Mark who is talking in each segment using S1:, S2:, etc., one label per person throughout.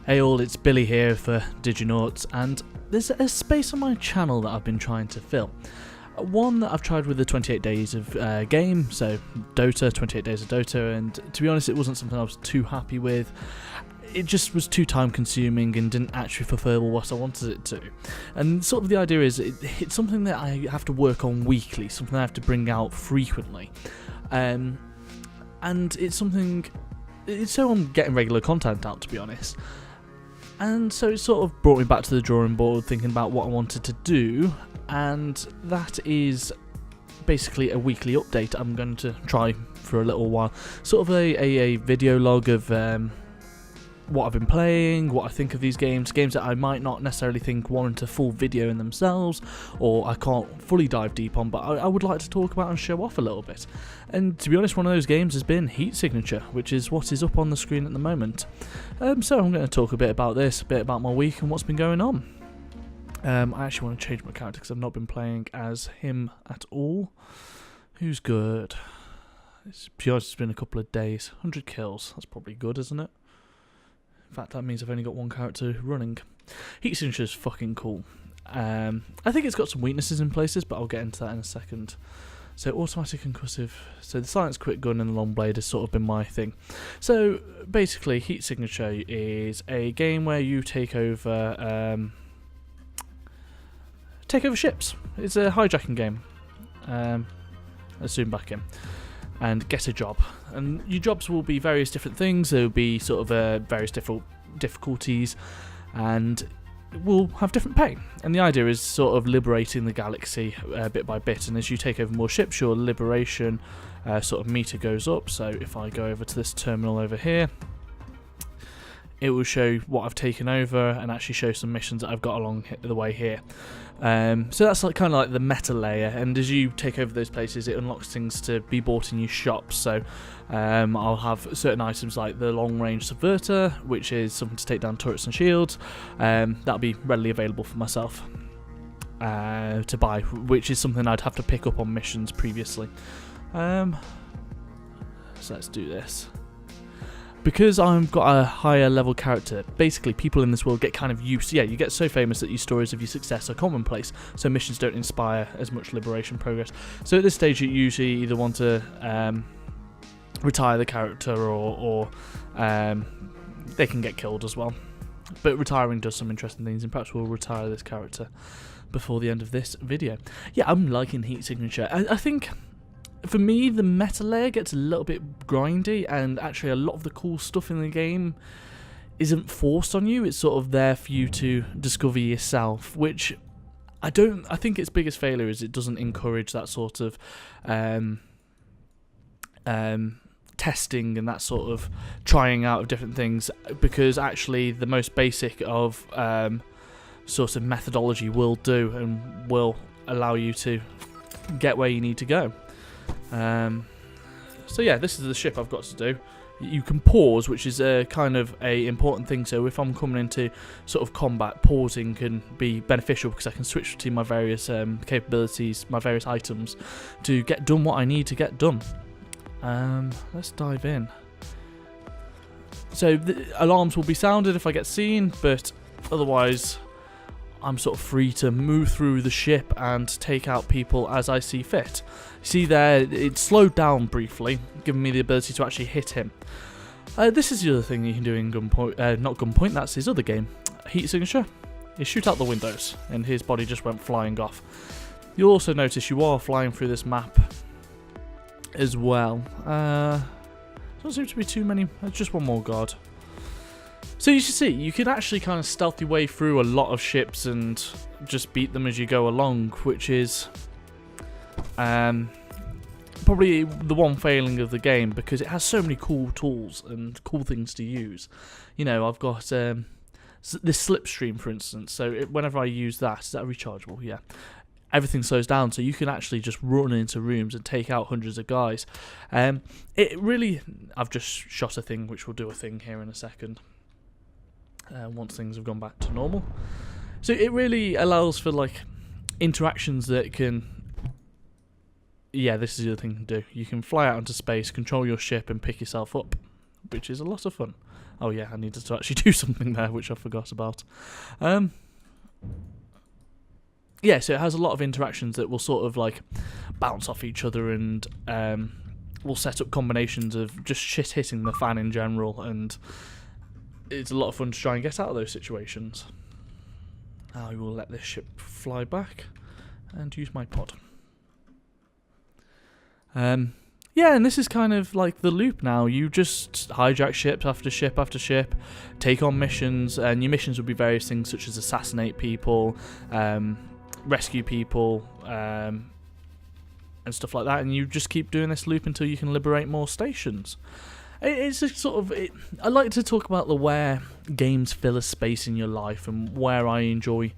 S1: Hey all, it's Billy here for Diginauts, and there's a space on my channel that I've been trying to fill. One that I've tried with the 28 days of game, so Dota, 28 days of Dota, and to be honest it wasn't something I was too happy with. It just was too time consuming and didn't actually fulfill what I wanted it to. And sort of the idea is it's something that I have to work on weekly, something I have to bring out frequently. And it's something, so I'm getting regular content out, to be honest. And so it sort of brought me back to the drawing board, thinking about what I wanted to do, and that is basically a weekly update I'm going to try for a little while. Sort of a video log of what I've been playing, what I think of these games that I might not necessarily think warrant a full video in themselves, or I can't fully dive deep on, but I would like to talk about and show off a little bit. And to be honest, one of those games has been Heat Signature, which is what is up on the screen at the moment. So I'm going to talk a bit about this, a bit about my week and what's been going on. I actually want to change my character because I've not been playing as him at all. Who's good? It's been a couple of days. 100 kills, that's probably good, isn't it? In fact, that means I've only got one character running. Heat Signature is fucking cool. I think it's got some weaknesses in places, but I'll get into that in a second. So automatic concussive. So the silence quick gun and the long blade has sort of been my thing. So basically, Heat Signature is a game where you take over ships. It's a hijacking game. Let's zoom back in. And get a job, and your jobs will be various different things. There will be sort of various different difficulties, and will have different pay. And the idea is sort of liberating the galaxy bit by bit. And as you take over more ships, your liberation sort of meter goes up. So if I go over to this terminal over here, it will show what I've taken over and actually show some missions that I've got along the way here. So that's like kind of like the meta layer, and as you take over those places it unlocks things to be bought in your shops. So I'll have certain items like the long range subverter, which is something to take down turrets and shields. That'll be readily available for myself to buy, which is something I'd have to pick up on missions previously. So let's do this. Because I've got a higher level character, basically people in this world get kind of used. Yeah, you get so famous that your stories of your success are commonplace, so missions don't inspire as much liberation progress. So at this stage you usually either want to retire the character or they can get killed as well. But retiring does some interesting things, and perhaps we'll retire this character before the end of this video. Yeah, I'm liking Heat Signature. I think for me, the meta layer gets a little bit grindy, and actually a lot of the cool stuff in the game isn't forced on you. It's sort of there for you to discover yourself, which I think its biggest failure is it doesn't encourage that sort of testing and that sort of trying out of different things, because actually the most basic of sort of methodology will do and will allow you to get where you need to go. So yeah, this is the ship I've got to do. You can pause, which is a kind of a important thing. So if I'm coming into sort of combat, pausing can be beneficial because I can switch between my various capabilities, my various items, to get done what I need to get done. Let's dive in. So the alarms will be sounded if I get seen, but otherwise I'm sort of free to move through the ship and take out people as I see fit. See there, it slowed down briefly, giving me the ability to actually hit him. This is the other thing you can do in Gunpoint, not Gunpoint, that's his other game, Heat Signature. You shoot out the windows and his body just went flying off. You'll also notice you are flying through this map as well. Doesn't seem to be too many, just one more guard. So you should see, you can actually kind of stealth your way through a lot of ships and just beat them as you go along, which is probably the one failing of the game, because it has so many cool tools and cool things to use. You know, I've got this slipstream, for instance, so whenever I use that, is that rechargeable? Yeah. Everything slows down, so you can actually just run into rooms and take out hundreds of guys. I've just shot a thing, which will do a thing here in a second. Once things have gone back to normal. So it really allows for like interactions that can... Yeah, this is the other thing you can do. You can fly out into space, control your ship and pick yourself up, which is a lot of fun. Oh yeah, I needed to actually do something there, which I forgot about. Yeah, so it has a lot of interactions that will sort of like bounce off each other, and will set up combinations of just shit hitting the fan in general, and it's a lot of fun to try and get out of those situations. I will let this ship fly back and use my pod. Yeah, and this is kind of like the loop now. You just hijack ships after ship after ship, take on missions, and your missions will be various things such as assassinate people, rescue people, and stuff like that, and you just keep doing this loop until you can liberate more stations. It's a sort of... I like to talk about where games fill a space in your life and where I enjoy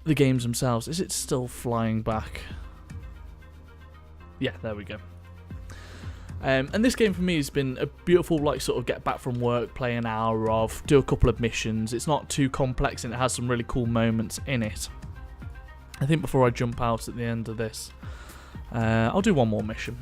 S1: the games themselves. Is it still flying back? Yeah, there we go. And this game for me has been a beautiful, like, sort of get back from work, play an hour of, do a couple of missions. It's not too complex and it has some really cool moments in it. I think before I jump out at the end of this, I'll do one more mission.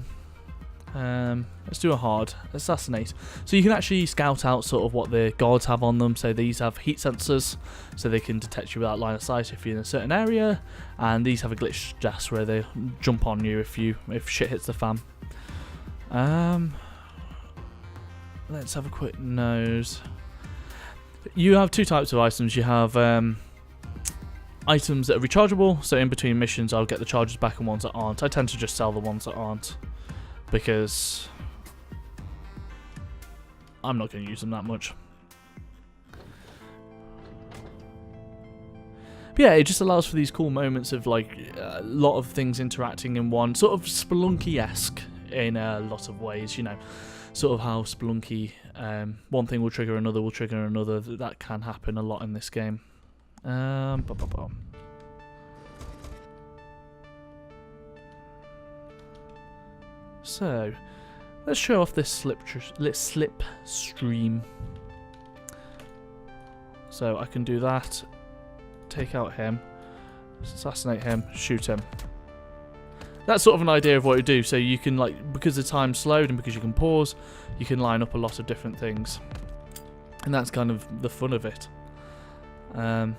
S1: Let's do a hard assassinate. So you can actually scout out sort of what the guards have on them. So these have heat sensors, so they can detect you without line of sight if you're in a certain area. And these have a glitch gas where they jump on you if shit hits the fan. Let's have a quick nose. You have two types of items. You have items that are rechargeable. So in between missions, I'll get the charges back and ones that aren't. I tend to just sell the ones that aren't, because I'm not going to use them that much. But yeah, it just allows for these cool moments of like a lot of things interacting in one, sort of Spelunky-esque in a lot of ways, you know, sort of how Spelunky, one thing will trigger another, that can happen a lot in this game. So, let's show off this slip stream. So I can do that, take out him, assassinate him, shoot him. That's sort of an idea of what you do. So you can, like, because the time's slowed and because you can pause, you can line up a lot of different things. And that's kind of the fun of it. I'm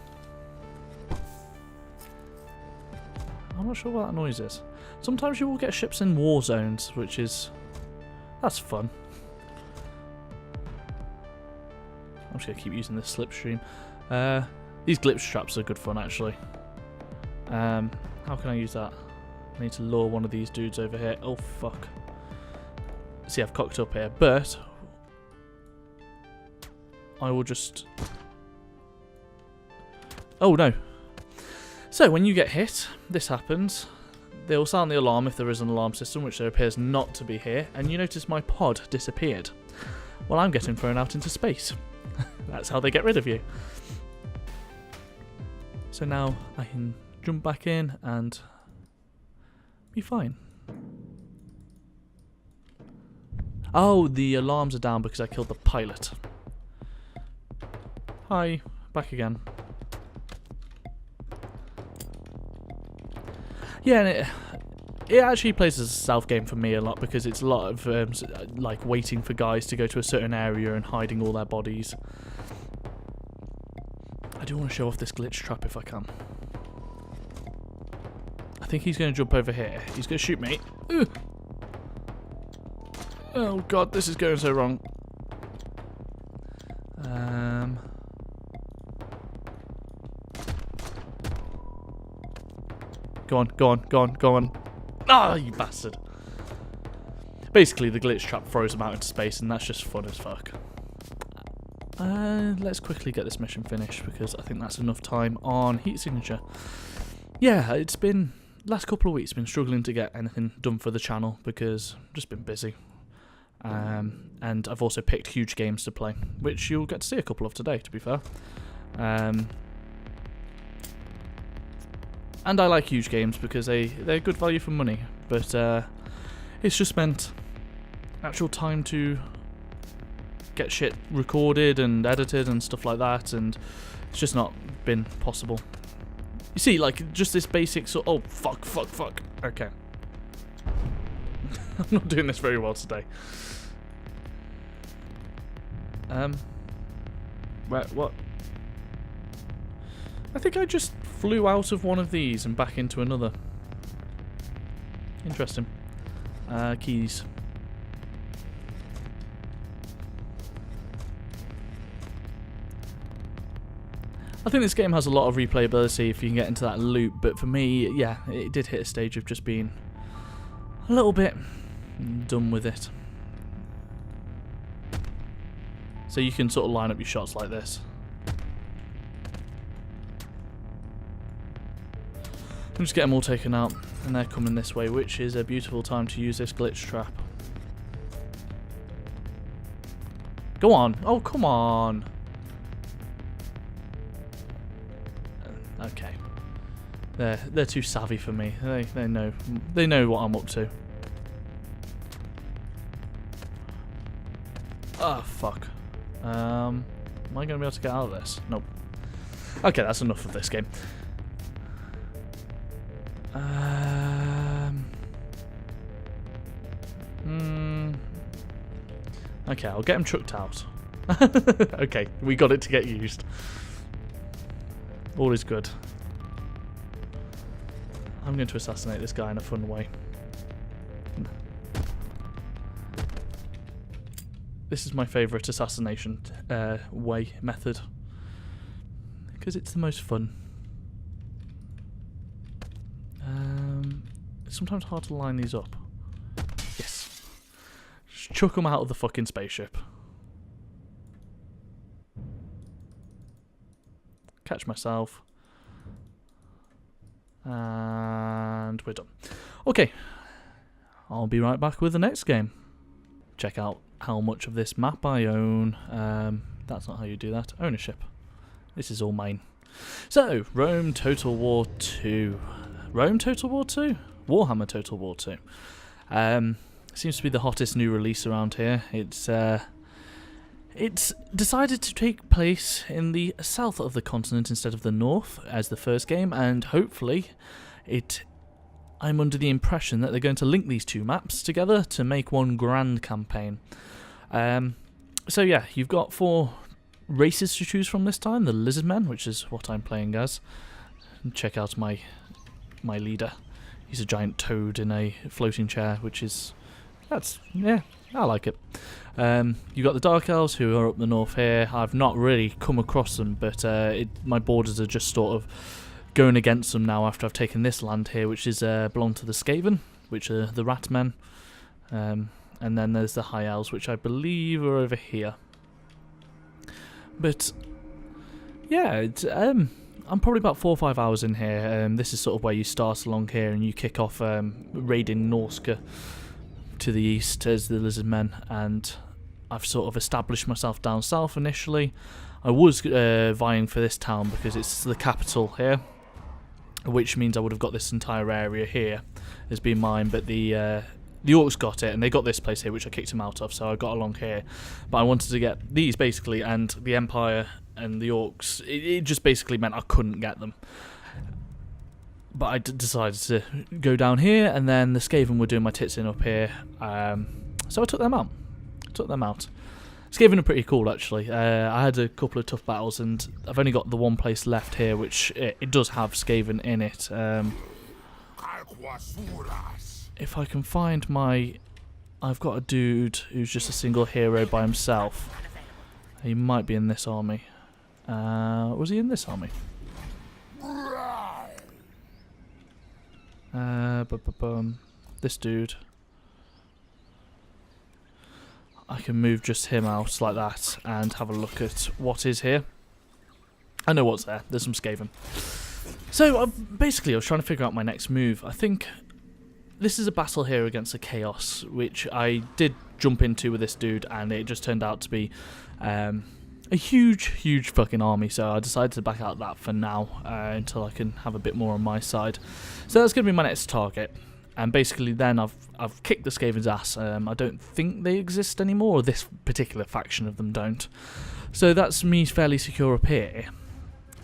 S1: not sure what that noise is. Sometimes you will get ships in war zones, which is... that's fun. I'm just going to keep using this slipstream. These glitch traps are good fun, actually. How can I use that? I need to lure one of these dudes over here. Oh, fuck. See, I've cocked up here, but... I will just... oh, no. So, when you get hit, this happens. They will sound the alarm if there is an alarm system, which there appears not to be here, and you notice my pod disappeared. Well, I'm getting thrown out into space. That's how they get rid of you. So now I can jump back in and be fine. Oh, the alarms are down because I killed the pilot. Hi, back again. Yeah, and it actually plays as a stealth game for me a lot, because it's a lot of like waiting for guys to go to a certain area and hiding all their bodies. I do want to show off this glitch trap if I can. I think he's going to jump over here. He's going to shoot me. Ugh. Oh god, this is going so wrong. Go on, go on, go on, go on. Ah, you bastard. Basically, the glitch trap throws him out into space, and that's just fun as fuck. Let's quickly get this mission finished, because I think that's enough time on heat signature. Yeah, it's been... last couple of weeks been struggling to get anything done for the channel, because I've just been busy. And I've also picked huge games to play, which you'll get to see a couple of today, to be fair. And I like huge games because they're good value for money, but it's just meant actual time to get shit recorded and edited and stuff like that, and it's just not been possible. You see, like, just this basic sort... oh, fuck. Okay. I'm not doing this very well today. What? I think I just flew out of one of these and back into another. Interesting. Keys. I think this game has a lot of replayability if you can get into that loop, but for me, yeah, it did hit a stage of just being a little bit done with it. So you can sort of line up your shots like this. And just get them all taken out, and they're coming this way, which is a beautiful time to use this glitch trap. Go on! Oh, come on! Okay. They're too savvy for me. They know what I'm up to. Ah, fuck. Am I going to be able to get out of this? Nope. Okay, that's enough of this game. Okay, I'll get him chucked out. Okay, we got it to get used. All is good. I'm going to assassinate this guy in a fun way. This is my favourite assassination method. Because it's the most fun. It's sometimes hard to line these up. Yes. Just chuck them out of the fucking spaceship. Catch myself. And we're done. Okay. I'll be right back with the next game. Check out how much of this map I own. That's not how you do that. Ownership. This is all mine. So, Rome Total War 2. Rome Total War 2? Warhammer Total War 2. Seems to be the hottest new release around here. It's decided to take place in the south of the continent instead of the north as the first game, and hopefully I'm under the impression that they're going to link these two maps together to make one grand campaign. So yeah, you've got 4 races to choose from this time. The Lizardmen, which is what I'm playing as. And check out my leader. He's a giant toad in a floating chair, which is... yeah, I like it. You've got the Dark Elves, who are up the north here. I've not really come across them, but my borders are just sort of going against them now after I've taken this land here, which is belong to the Skaven, which are the Ratmen. And then there's the High Elves, which I believe are over here. But yeah, I'm probably about 4 or 5 hours in here. This is sort of where you start along here and you kick off raiding Norska to the east as the Lizardmen, and I've sort of established myself down south initially. I was vying for this town because it's the capital here, which means I would have got this entire area here as being mine, but the Orcs got it, and they got this place here, which I kicked them out of, so I got along here. But I wanted to get these, basically, and the Empire and the Orcs. It just basically meant I couldn't get them. But I decided to go down here, and then the Skaven were doing my tits in up here, so I took them out. Skaven are pretty cool, actually. I had a couple of tough battles, and I've only got the one place left here, which it does have Skaven in it. If I can find I've got a dude who's just a single hero by himself. He might be in this army. Was he in this army? This dude. I can move just him out like that and have a look at what is here. I know what's there. There's some Skaven. So basically I was trying to figure out my next move. I think this is a battle here against a Chaos, which I did jump into with this dude, and it just turned out to be a huge fucking army, so I decided to back out that for now until I can have a bit more on my side. So that's going to be my next target, and basically then I've kicked the Skaven's ass. I don't think they exist anymore, or this particular faction of them don't. So that's me fairly secure up here.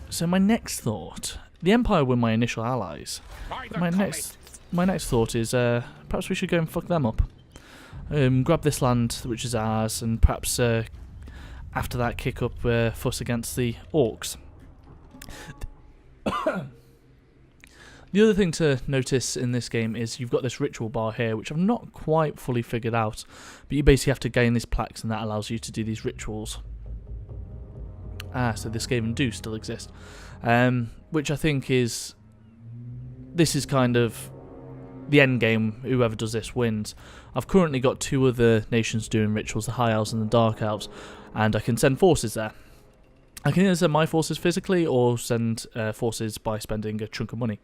S1: So my next thought, the Empire were my initial allies. My next thought is perhaps we should go and fuck them up. Grab this land, which is ours, and perhaps after that kick up fuss against the orcs. The other thing to notice in this game is you've got this ritual bar here, which I've not quite fully figured out, but you basically have to gain these plaques and that allows you to do these rituals. So this game do still exist, which I think is, this is kind of the end game. Whoever does this wins. I've currently got 2 other nations doing rituals, the High Elves and the Dark Elves, and I can send forces there. I can either send my forces physically or send forces by spending a chunk of money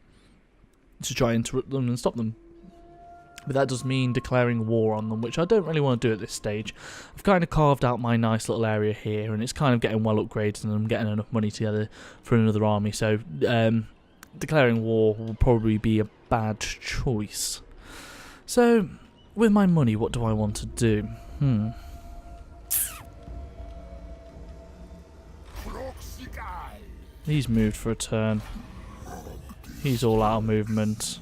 S1: to try and interrupt them and stop them. But that does mean declaring war on them, which I don't really want to do at this stage. I've kind of carved out my nice little area here, and it's kind of getting well upgraded, and I'm getting enough money together for another army, so declaring war will probably be a bad choice. So, with my money, what do I want to do? He's moved for a turn. He's all out of movement.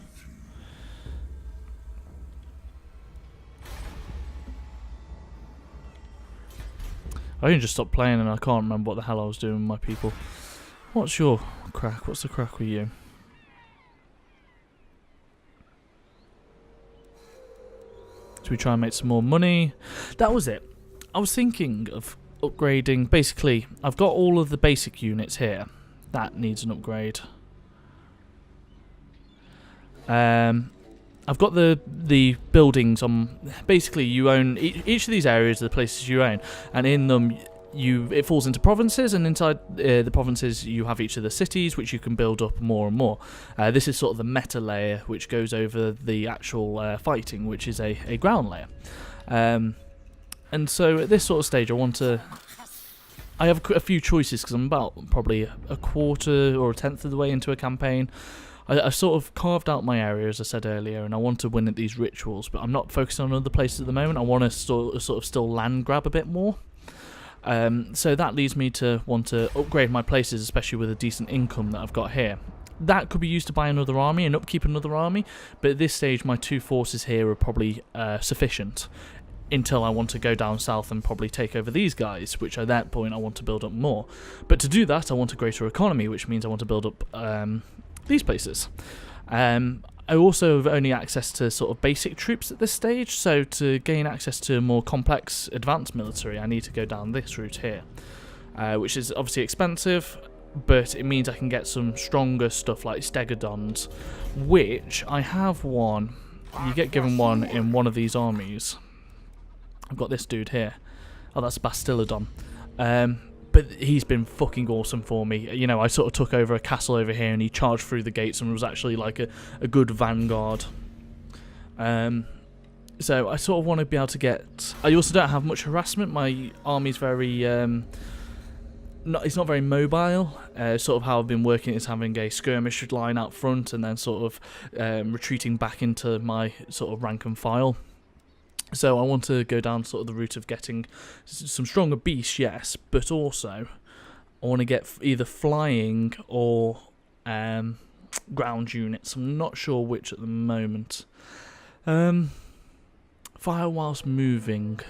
S1: I can just stop playing and I can't remember what the hell I was doing with my people. What's your crack? What's the crack with you? So we try and make some more money. That was it. I was thinking of upgrading. Basically, I've got all of the basic units here. That needs an upgrade. I've got the buildings on. Basically, you own each of these areas are the places you own, and in them it falls into provinces, and inside the provinces you have each of the cities, which you can build up more and more. This is sort of the meta layer, which goes over the actual fighting, which is a ground layer. And so at this sort of stage, I have a few choices because I'm about probably a quarter or a tenth of the way into a campaign. I sort of carved out my area, as I said earlier, and I want to win at these rituals, but I'm not focusing on other places at the moment. I want to sort of still land grab a bit more. So that leads me to want to upgrade my places, especially with a decent income that I've got here. That could be used to buy another army and upkeep another army, but at this stage my 2 forces here are probably sufficient until I want to go down south and probably take over these guys, which at that point I want to build up more. But to do that I want a greater economy, which means I want to build up these places. I also have only access to sort of basic troops at this stage, so to gain access to more complex advanced military I need to go down this route here, which is obviously expensive, but it means I can get some stronger stuff like stegodons, which I have one. You get given one in one of these armies. I've got this dude here. Oh, that's Bastillodon. But he's been fucking awesome for me. You know, I sort of took over a castle over here and he charged through the gates and was actually like a good vanguard. So I sort of want to be able to get... I also don't have much harassment. My army's very... it's not very mobile. Sort of how I've been working is having a skirmish line out front and then sort of retreating back into my sort of rank and file. So I want to go down sort of the route of getting some stronger beasts, yes, but also I want to get either flying or ground units. I'm not sure which at the moment. Fire whilst moving.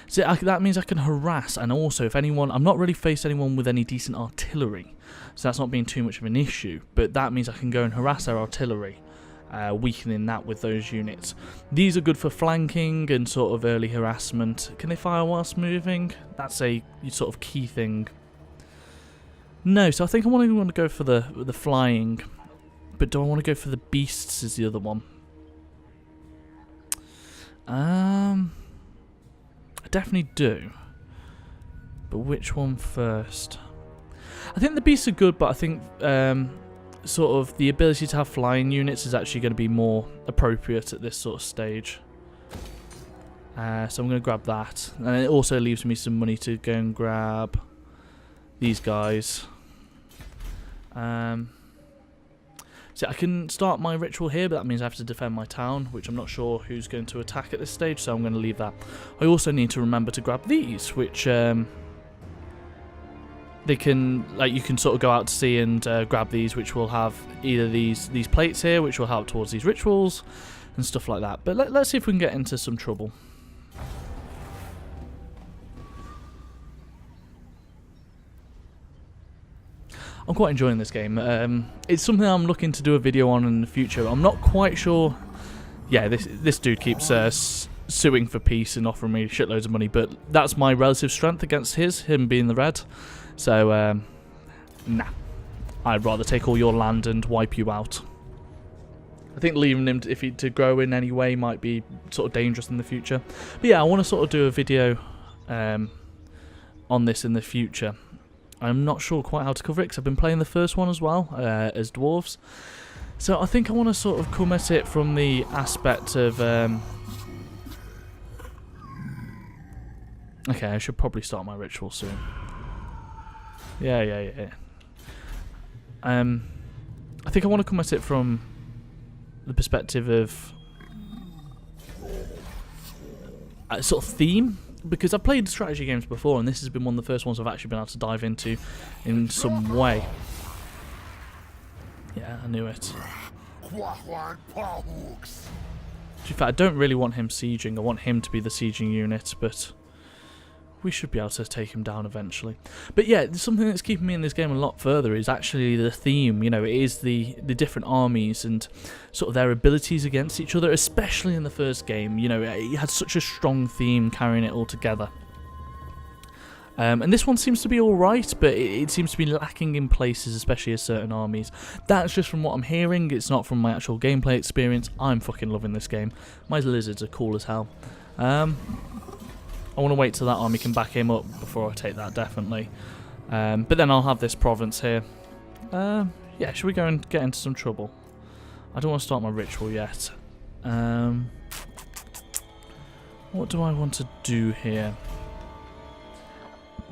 S1: So that means I can harass, and also if anyone... I'm not really faced anyone with any decent artillery, so that's not being too much of an issue, but that means I can go and harass their artillery. Weakening that with those units. These are good for flanking and sort of early harassment. Can they fire whilst moving? That's a sort of key thing. No, so I think I want to go for the flying, but do I want to go for the beasts is the other one. I definitely do. But which one first? I think the beasts are good, but I think sort of the ability to have flying units is actually going to be more appropriate at this sort of stage. So I'm going to grab that. And it also leaves me some money to go and grab these guys. So I can start my ritual here, but that means I have to defend my town, which I'm not sure who's going to attack at this stage, so I'm going to leave that. I also need to remember to grab these, which... they can, like, you can sort of go out to sea and grab these, which will have either these plates here, which will help towards these rituals and stuff like that. But let's see if we can get into some trouble. I'm quite enjoying this game. It's something I'm looking to do a video on in the future. I'm not quite sure. Yeah, this dude keeps suing for peace and offering me shitloads of money, but that's my relative strength against him being the red. So, nah. I'd rather take all your land and wipe you out. I think leaving him to grow in any way might be sort of dangerous in the future. But yeah, I want to sort of do a video on this in the future. I'm not sure quite how to cover it because I've been playing the first one as well as dwarves. So I think I want to sort of come at it from the aspect of... okay, I should probably start my ritual soon. Yeah. I think I want to come at it from the perspective of a sort of theme, because I've played strategy games before and this has been one of the first ones I've actually been able to dive into in some way. Yeah, I knew it. To be fair, I don't really want him sieging, I want him to be the sieging unit, but we should be able to take him down eventually. But yeah, something that's keeping me in this game a lot further is actually the theme. You know, it is the different armies and sort of their abilities against each other, especially in the first game. You know, it had such a strong theme carrying it all together. And this one seems to be alright, but it seems to be lacking in places, especially as certain armies. That's just from what I'm hearing, it's not from my actual gameplay experience. I'm fucking loving this game. My lizards are cool as hell. I want to wait till that army can back him up before I take that, definitely. But then I'll have this province here. Yeah, should we go and get into some trouble? I don't want to start my ritual yet. What do I want to do here?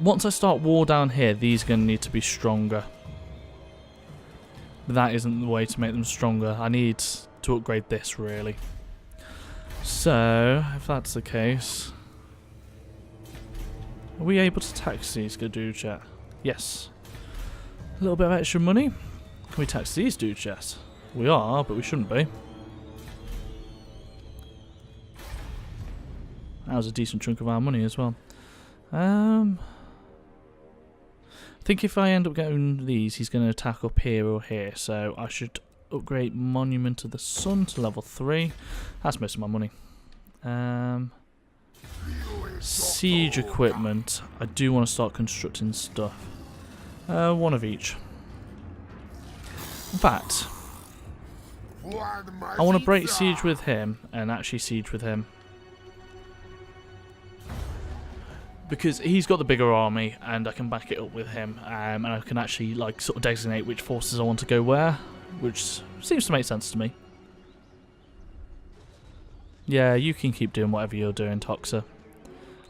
S1: Once I start war down here, these are going to need to be stronger. But that isn't the way to make them stronger. I need to upgrade this, really. So, if that's the case... Are we able to tax these good dudes yet? Yes. A little bit of extra money. Can we tax these dudes yet? We are, but we shouldn't be. That was a decent chunk of our money as well. I think if I end up getting these, he's going to attack up here or here. So I should upgrade Monument of the Sun to level 3. That's most of my money. Siege equipment. I do want to start constructing stuff. One of each. In fact, I want to break siege with him and actually siege with him. Because he's got the bigger army and I can back it up with him. And I can actually like sort of designate which forces I want to go where. Which seems to make sense to me. Yeah, you can keep doing whatever you're doing, Toxa.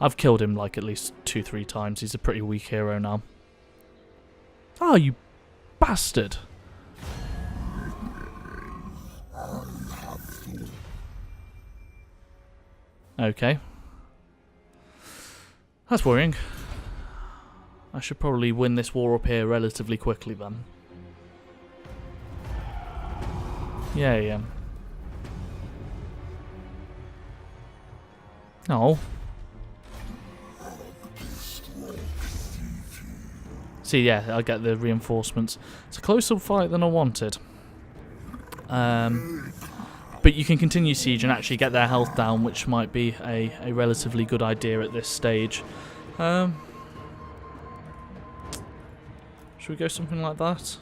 S1: I've killed him like at least 2-3 times. He's a pretty weak hero now. Oh, you bastard! Okay. That's worrying. I should probably win this war up here relatively quickly then. Yeah. Oh. See, yeah, I get the reinforcements. It's a closer fight than I wanted. But you can continue siege and actually get their health down, which might be a relatively good idea at this stage. Should we go something like that?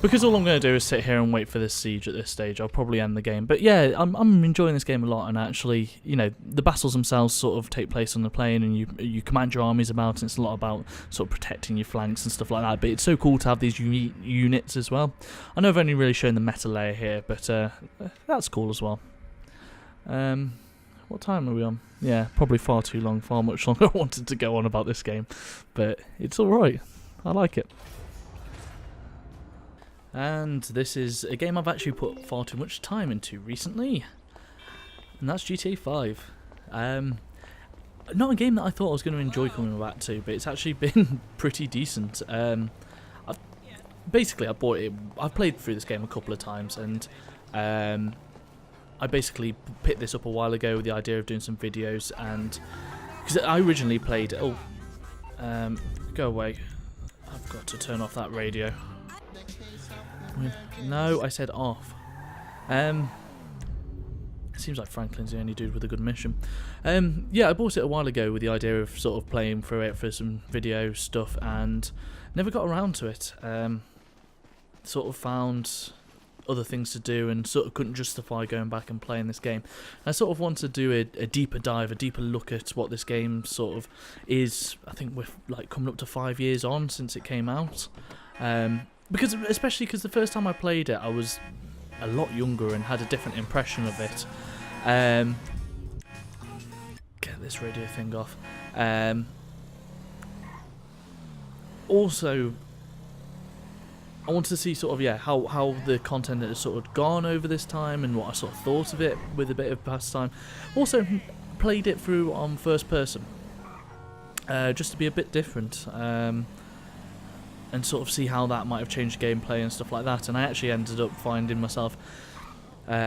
S1: Because all I'm going to do is sit here and wait for this siege at this stage. I'll probably end the game. But yeah, I'm enjoying this game a lot, and actually, you know, the battles themselves sort of take place on the plane, and you command your armies about, and it's a lot about sort of protecting your flanks and stuff like that. But it's so cool to have these unique units as well. I know I've only really shown the meta layer here, but that's cool as well. What time are we on? Yeah, probably far too long, far much longer I wanted to go on about this game. But it's alright. I like it. And this is a game I've actually put far too much time into recently, and that's GTA 5. Not a game that I thought I was going to enjoy coming back to, but it's actually been pretty decent. Basically, I bought it. I've played through this game a couple of times, and I basically picked this up a while ago with the idea of doing some videos, and because I originally played. Oh, Go away. I've got to turn off that radio. No, I said off. It seems like Franklin's the only dude with a good mission. Yeah, I bought it a while ago with the idea of sort of playing through it for some video stuff, and never got around to it. Sort of found other things to do and sort of couldn't justify going back and playing this game. I sort of want to do a deeper dive, a deeper look at what this game sort of is. I think we're like coming up to 5 years on since it came out. Especially because the first time I played it, I was a lot younger and had a different impression of it. Get this radio thing off. Also, I wanted to see sort of, yeah, how the content has sort of gone over this time and what I sort of thought of it with a bit of past time. Also, played it through on first person, just to be a bit different, and sort of see how that might have changed gameplay and stuff like that. And I actually ended up finding myself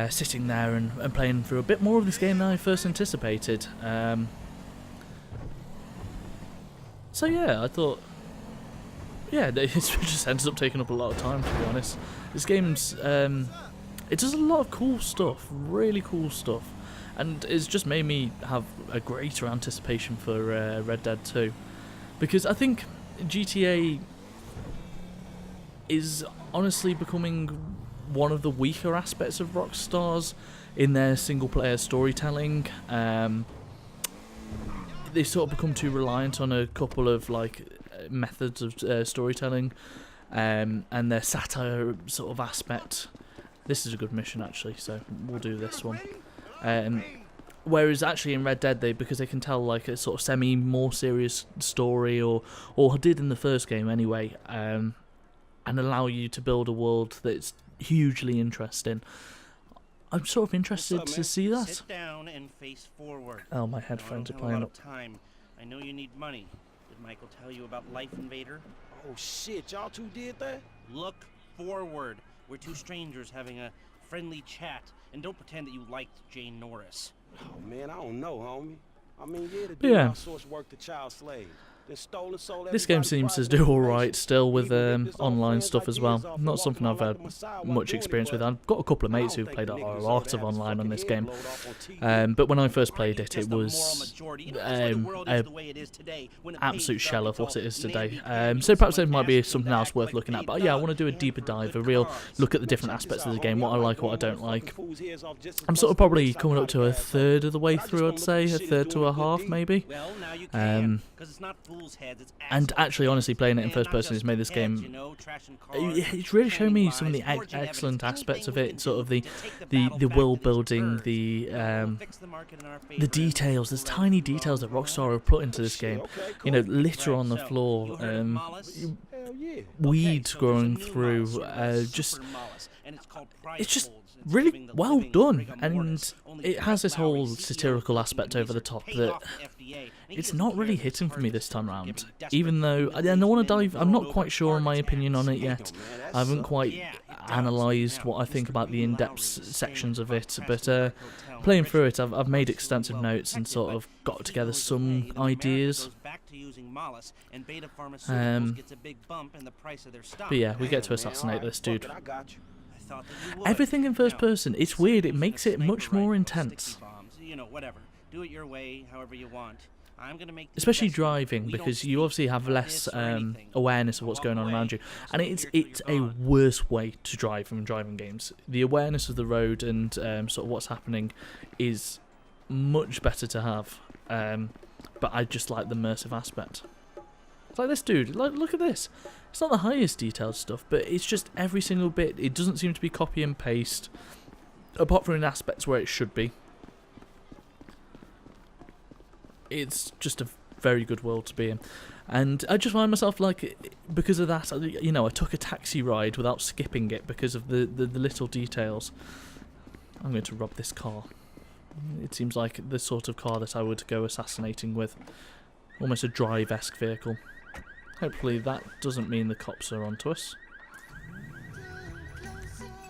S1: sitting there and playing through a bit more of this game than I first anticipated. So yeah, I thought, yeah, it just ends up taking up a lot of time, to be honest. This game's, it does a lot of cool stuff, really cool stuff, and it's just made me have a greater anticipation for Red Dead 2, because I think GTA is honestly becoming one of the weaker aspects of Rockstar's in their single-player storytelling. They sort of become too reliant on a couple of like methods of storytelling, and their satire sort of aspect. This is a good mission actually, so we'll do this one. Whereas actually in Red Dead, because they can tell like a sort of more serious story, or did in the first game anyway, and allow you to build a world that's hugely interesting. I'm sort of interested to see that.
S2: Sit down and face forward.
S1: Oh, my headphones are playing up.
S2: I know you need money. Did Michael tell you about Life Invader?
S3: Oh shit, y'all two did that?
S2: Look forward. We're two strangers having a friendly chat, and don't pretend that you liked Jane Norris.
S3: Oh man, I don't know, homie. I mean, yeah, the dude outsourced work to child slaves.
S1: This game seems to do alright still with online stuff as well. Not something I've had much experience with. I've got a couple of mates who've played a lot of online on this game, but when I first played it, it was an absolute shell of what it is today. So perhaps there might be something else worth looking at. But yeah, I want to do a deeper dive, a real look at the different aspects of the game, what I like, what I don't like. I'm sort of probably coming up to a third of the way through, I'd say, a third to a half maybe. And actually, honestly, playing it in first person has made this game. It's really shown me some of the excellent aspects of it. Sort of the world building, the details. There's tiny details that Rockstar have put into this game. You know, litter on the floor, weeds growing through. It's just really well done, and it has this whole satirical aspect over the top that it's not really hitting for me this time around. Even though I want to dive, I'm not quite sure on my opinion on it yet. I haven't quite analysed what I think about the in-depth sections of it, but playing through it, I've made extensive notes and sort of got together some ideas. But yeah, we get to assassinate this dude. Everything in first person, it's weird, it makes it much more intense.
S2: Do it your way, however you want.
S1: Especially driving, because you obviously have less awareness of what's going on around you, and it's a worse way to drive in driving games. The awareness of the road and sort of what's happening is much better to have, but I just like the immersive aspect. It's like this dude, look at this. It's not the highest detailed stuff, but it's just every single bit. It doesn't seem to be copy and paste, apart from in aspects where it should be. It's just a very good world to be in, and I just find myself like, because of that, you know, I took a taxi ride without skipping it because of the little details. I'm going to rob this car. It seems like the sort of car that I would go assassinating with, almost a drive-esque vehicle. Hopefully that doesn't mean the cops are onto us.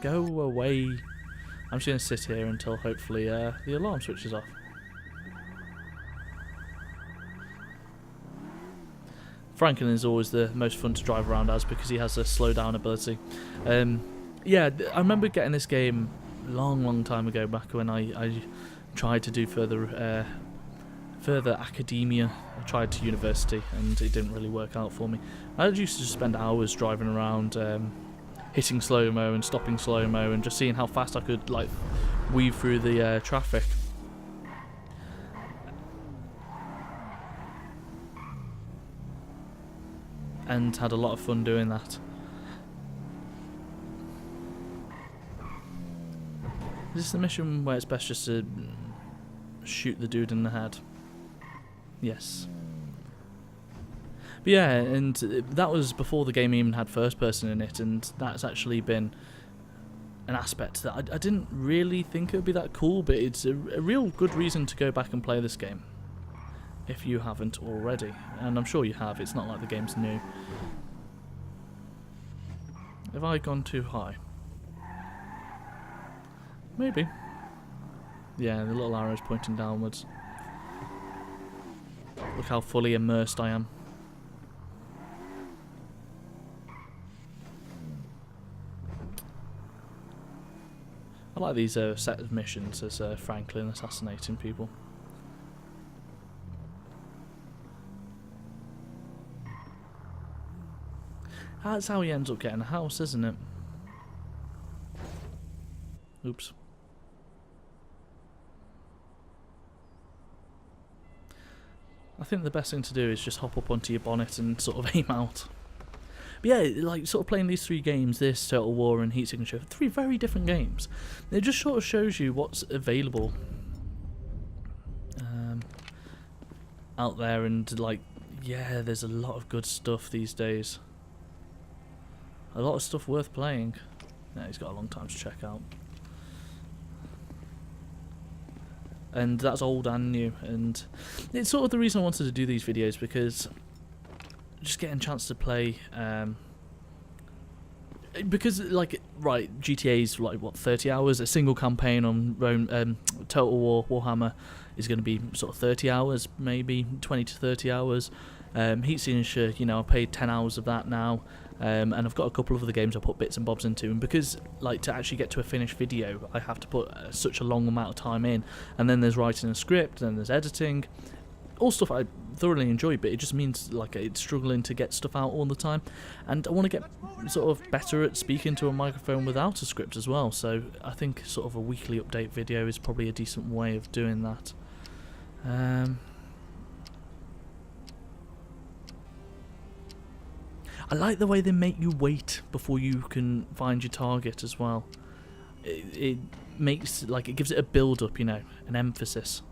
S1: Go away. I'm just going to sit here until hopefully the alarm switches off. Franklin is always the most fun to drive around as because he has a slow down ability. Yeah, I remember getting this game long time ago, back when I tried to do further academia. I tried to university and it didn't really work out for me. I used to just spend hours driving around, hitting slow-mo and stopping slow-mo and just seeing how fast I could like weave through the traffic. And had a lot of fun doing that. Is this the mission where it's best just to shoot the dude in the head? Yes. But yeah, and that was before the game even had first person in it, and that's actually been an aspect that I didn't really think it would be that cool, but it's a real good reason to go back and play this game if you haven't already, and I'm sure you have. It's not like the game's new. Have I gone too high? Maybe. Yeah, the little arrow's pointing downwards. Look how fully immersed I am. I like these set of missions as Franklin assassinating people. That's how he ends up getting a house, isn't it? Oops. I think the best thing to do is just hop up onto your bonnet and sort of aim out. But yeah, like sort of playing these three games, this, Total War and Heat Signature, three very different games. It just sort of shows you what's available out there, and like, yeah, there's a lot of good stuff these days. A lot of stuff worth playing. Yeah, he's got a long time to check out. And that's old and new, and it's sort of the reason I wanted to do these videos, because just getting a chance to play, because like, right, GTA's like what, 30 hours, a single campaign on Total War Warhammer is going to be sort of 30 hours, maybe 20 to 30 hours. Heat Signature, you know, I paid 10 hours of that now, and I've got a couple of other games I put bits and bobs into, and because like to actually get to a finished video I have to put such a long amount of time in, and then there's writing a script, and then there's editing, all stuff I thoroughly enjoy, but it just means like it's struggling to get stuff out all the time, and I want to get sort of better at speaking to a microphone without a script as well, so I think sort of a weekly update video is probably a decent way of doing that. I like the way they make you wait before you can find your target as well. It makes, like, it gives it a build up, you know, an emphasis.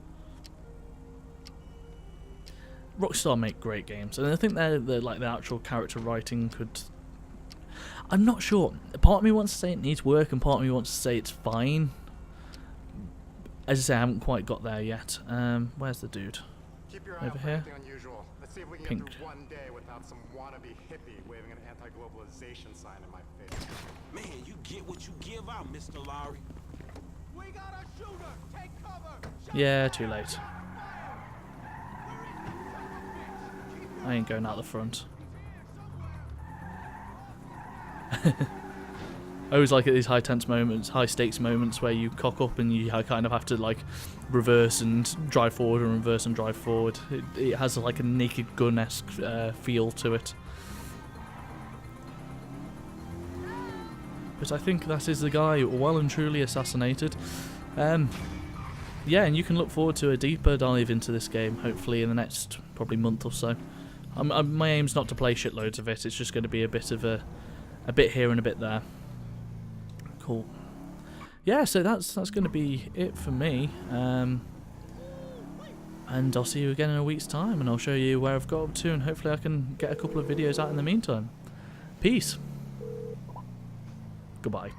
S1: Rockstar make great games, and I think they're like the actual character writing could. I'm not sure. Part of me wants to say it needs work, and part of me wants to say it's fine. As I say, I haven't quite got there yet. Where's the dude? Over here.
S4: Let's see if we can
S1: Pink.
S4: get through one day without some wannabe hippie waving an anti-globalization sign in my face.
S5: Man, you get what you give out, Mr. Lowry.
S4: We got a shooter! Take cover!
S1: Yeah, too late. I ain't going out the front. I always like at these high tense moments, high stakes moments where you cock up and you kind of have to like reverse and drive forward and reverse and drive forward. It has like a Naked Gun-esque feel to it. But I think that is the guy well and truly assassinated. Yeah, and you can look forward to a deeper dive into this game, hopefully in the next probably month or so. My aim's not to play shitloads of it, it's just going to be a bit of a bit here and a bit there. Cool. Yeah, so that's going to be it for me. And I'll see you again in a week's time, and I'll show you where I've got up to, and hopefully I can get a couple of videos out in the meantime. Peace. Goodbye.